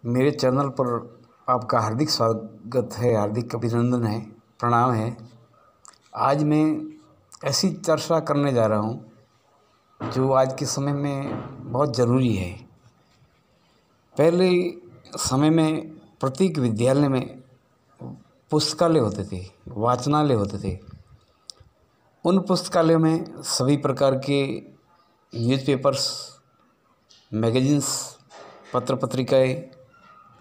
मेरे चैनल पर आपका हार्दिक स्वागत है, हार्दिक अभिनंदन है, प्रणाम है। आज मैं ऐसी चर्चा करने जा रहा हूँ जो आज के समय में बहुत ज़रूरी है। पहले समय में प्रत्येक विद्यालय में पुस्तकालय होते थे, वाचनालय होते थे। उन पुस्तकालयों में सभी प्रकार के न्यूज़पेपर्स, मैगज़ीन्स, पत्र पत्रिकाएँ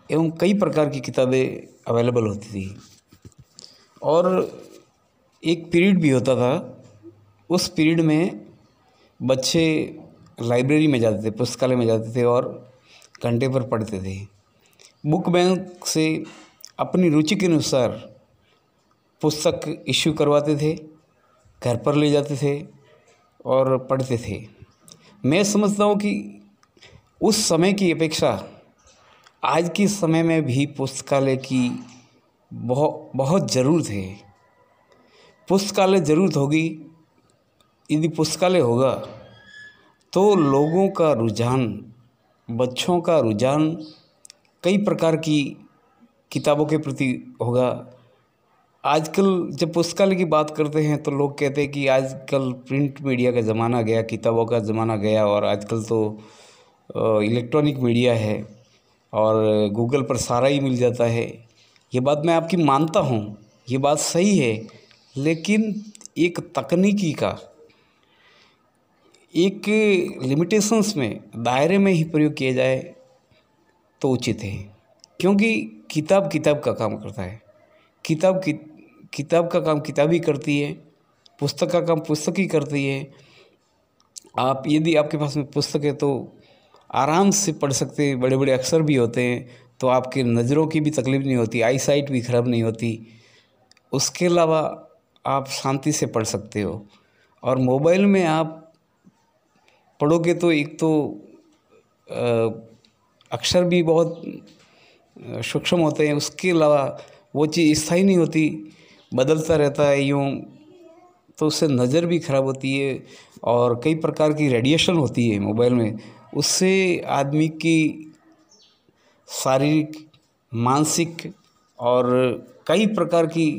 एवं कई प्रकार की किताबें अवेलेबल होती थी और एक पीरियड भी होता था। उस पीरियड में बच्चे लाइब्रेरी में जाते थे, पुस्तकालय में जाते थे और घंटे पर पढ़ते थे। बुक बैंक से अपनी रुचि के अनुसार पुस्तक इश्यू करवाते थे, घर पर ले जाते थे और पढ़ते थे। मैं समझता हूँ कि उस समय की अपेक्षा आज के समय में भी पुस्तकालय की बहुत ज़रूरत है। पुस्तकालय ज़रूरत होगी। यदि पुस्तकालय होगा तो लोगों का रुझान, बच्चों का रुझान कई प्रकार की किताबों के प्रति होगा। आजकल जब पुस्तकालय की बात करते हैं तो लोग कहते हैं कि आजकल प्रिंट मीडिया का ज़माना गया, किताबों का ज़माना गया और आजकल तो इलेक्ट्रॉनिक मीडिया है और गूगल पर सारा ही मिल जाता है। ये बात मैं आपकी मानता हूँ, ये बात सही है, लेकिन एक तकनीकी का एक लिमिटेशंस में, दायरे में ही प्रयोग किया जाए तो उचित है। क्योंकि किताब का काम करता है। किताब का काम किताब ही करती है, पुस्तक का काम पुस्तक ही करती है। यदि आपके पास में पुस्तक है तो आराम से पढ़ सकते हैं। बड़े बड़े अक्षर भी होते हैं तो आपके नज़रों की भी तकलीफ़ नहीं होती, आई साइट भी ख़राब नहीं होती। उसके अलावा आप शांति से पढ़ सकते हो। और मोबाइल में आप पढ़ोगे तो एक तो अक्षर भी बहुत सूक्ष्म होते हैं, उसके अलावा वो चीज़ स्थायी नहीं होती, बदलता रहता है यूँ, तो उससे नज़र भी ख़राब होती है और कई प्रकार की रेडिएशन होती है मोबाइल में। उससे आदमी की शारीरिक, मानसिक और कई प्रकार की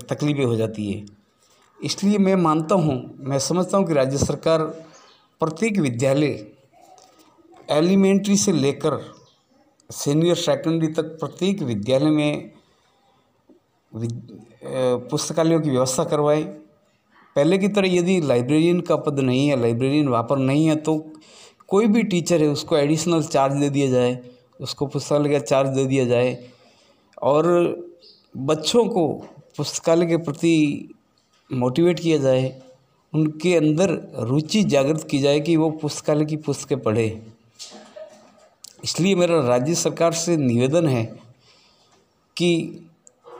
तकलीफ़ें हो जाती है। इसलिए मैं समझता हूँ कि राज्य सरकार प्रत्येक विद्यालय, एलिमेंट्री से लेकर सीनियर सेकेंडरी तक प्रत्येक विद्यालय में पुस्तकालयों की व्यवस्था करवाए। पहले की तरह यदि लाइब्रेरियन का पद नहीं है, लाइब्रेरियन वहाँ पर नहीं है, तो कोई भी टीचर है उसको एडिशनल चार्ज दे दिया जाए, उसको पुस्तकालय का चार्ज दे दिया जाए और बच्चों को पुस्तकालय के प्रति मोटिवेट किया जाए, उनके अंदर रुचि जागृत की जाए कि वो पुस्तकालय की पुस्तकें पढ़े। इसलिए मेरा राज्य सरकार से निवेदन है कि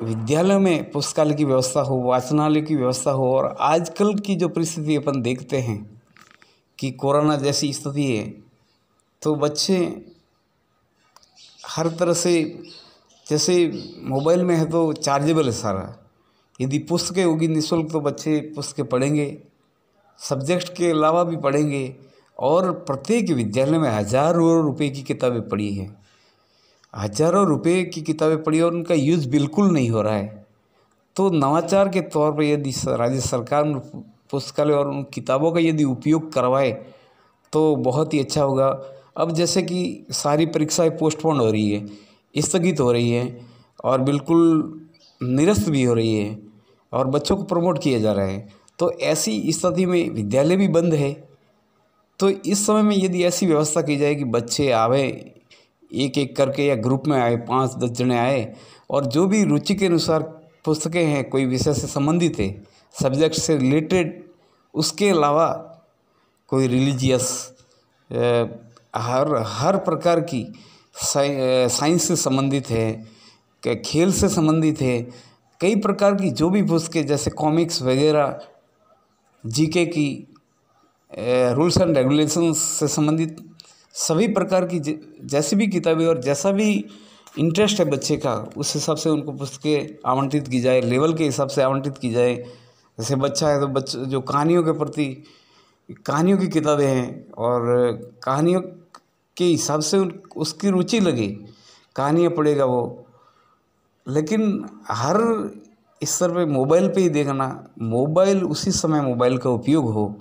विद्यालय में पुस्तकालय की व्यवस्था हो, वाचनालय की व्यवस्था हो। और आजकल की जो परिस्थिति अपन देखते हैं कि कोरोना जैसी स्थिति है, तो बच्चे हर तरह से, जैसे मोबाइल में है तो चार्जेबल है सारा। यदि पुस्तकें होगी निःशुल्क तो बच्चे पुस्तकें पढ़ेंगे, सब्जेक्ट के अलावा भी पढ़ेंगे। और प्रत्येक विद्यालय में हज़ारों रुपए की किताबें पड़ी हैं, हज़ारों रुपए की किताबें पढ़ी और उनका यूज़ बिल्कुल नहीं हो रहा है। तो नवाचार के तौर पर यदि राज्य सरकार पुस्तकालय और उन किताबों का यदि उपयोग करवाए तो बहुत ही अच्छा होगा। अब जैसे कि सारी परीक्षाएं पोस्टपोन हो रही है, स्थगित हो रही है और बिल्कुल निरस्त भी हो रही है और बच्चों को प्रमोट किया जा रहा है, तो ऐसी स्थिति में विद्यालय भी बंद है। तो इस समय में यदि ऐसी व्यवस्था की जाए कि बच्चे आवे एक एक करके या ग्रुप में आए, 5-10 जने आए और जो भी रुचि के अनुसार पुस्तकें हैं, कोई विषय से संबंधित है, सब्जेक्ट से रिलेटेड, उसके अलावा कोई रिलीजियस, हर प्रकार की साइंस से संबंधित है, खेल से संबंधित है, कई प्रकार की जो भी पुस्तकें, जैसे कॉमिक्स वगैरह, जीके की, रूल्स एंड रेगुलेशंस से संबंधित सभी प्रकार की जैसी भी किताबें और जैसा भी इंटरेस्ट है बच्चे का, उस हिसाब से उनको पुस्तकें आवंटित की जाए, लेवल के हिसाब से आवंटित की जाए। जैसे बच्चा है तो बच्चे जो कहानियों के प्रति, कहानियों की किताबें हैं और कहानियों के हिसाब से उसकी रुचि लगे कहानियाँ पढ़ेगा वो। लेकिन हर स्तर पे मोबाइल पे ही देखना, मोबाइल उसी समय मोबाइल का उपयोग हो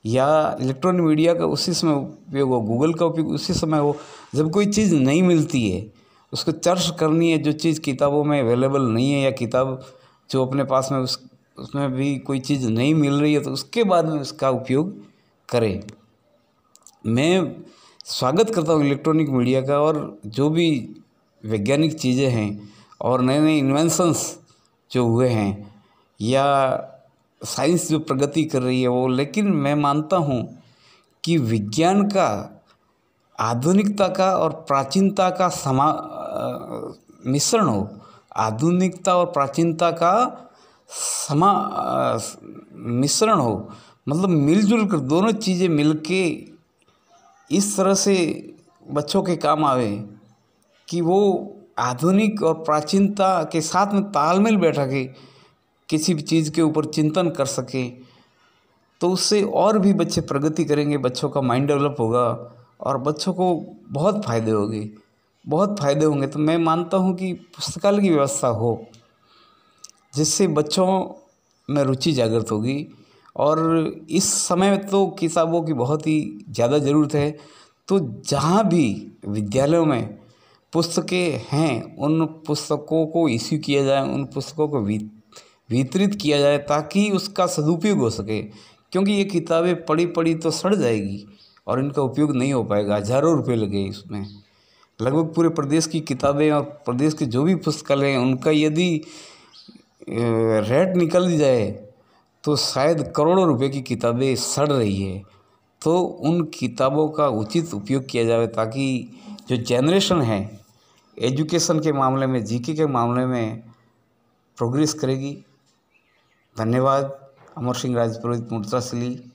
या इलेक्ट्रॉनिक मीडिया का उसी समय उपयोग हो, गूगल का उपयोग उसी समय हो जब कोई चीज़ नहीं मिलती है, उसको सर्च करनी है। जो चीज़ किताबों में अवेलेबल नहीं है या किताब जो अपने पास में उसमें भी कोई चीज़ नहीं मिल रही है तो उसके बाद में उसका उपयोग करें। मैं स्वागत करता हूँ इलेक्ट्रॉनिक मीडिया का और जो भी वैज्ञानिक चीज़ें हैं और नए नए इन्वेंशंस जो हुए हैं या साइंस जो प्रगति कर रही है वो, लेकिन मैं मानता हूँ कि विज्ञान का आधुनिकता का और प्राचीनता का मिश्रण हो, आधुनिकता और प्राचीनता का मिश्रण हो, मतलब मिलजुल कर दोनों चीज़ें मिलके इस तरह से बच्चों के काम आवे कि वो आधुनिक और प्राचीनता के साथ में तालमेल बैठा के किसी भी चीज़ के ऊपर चिंतन कर सके, तो उससे और भी बच्चे प्रगति करेंगे, बच्चों का माइंड डेवलप होगा और बच्चों को बहुत फ़ायदे होंगे। तो मैं मानता हूँ कि पुस्तकालय की व्यवस्था हो जिससे बच्चों में रुचि जागृत होगी। और इस समय तो किताबों की बहुत ही ज़्यादा ज़रूरत है, तो जहाँ भी विद्यालयों में पुस्तकें हैं उन पुस्तकों को इश्यू किया जाए, उन पुस्तकों को वितरित किया जाए ताकि उसका सदुपयोग हो सके। क्योंकि ये किताबें पढ़ी तो सड़ जाएगी और इनका उपयोग नहीं हो पाएगा। हज़ारों रुपये लगे इसमें, लगभग पूरे प्रदेश की किताबें और प्रदेश के जो भी पुस्तकालय हैं उनका यदि रेट निकल जाए तो शायद करोड़ों रुपए की किताबें सड़ रही है। तो उन किताबों का उचित उपयोग किया जाए ताकि जो जनरेशन है एजुकेशन के मामले में, जीके के मामले में प्रोग्रेस करेगी। धन्यवाद। अमर सिंह राजपुरोहित, मुर्तासिली।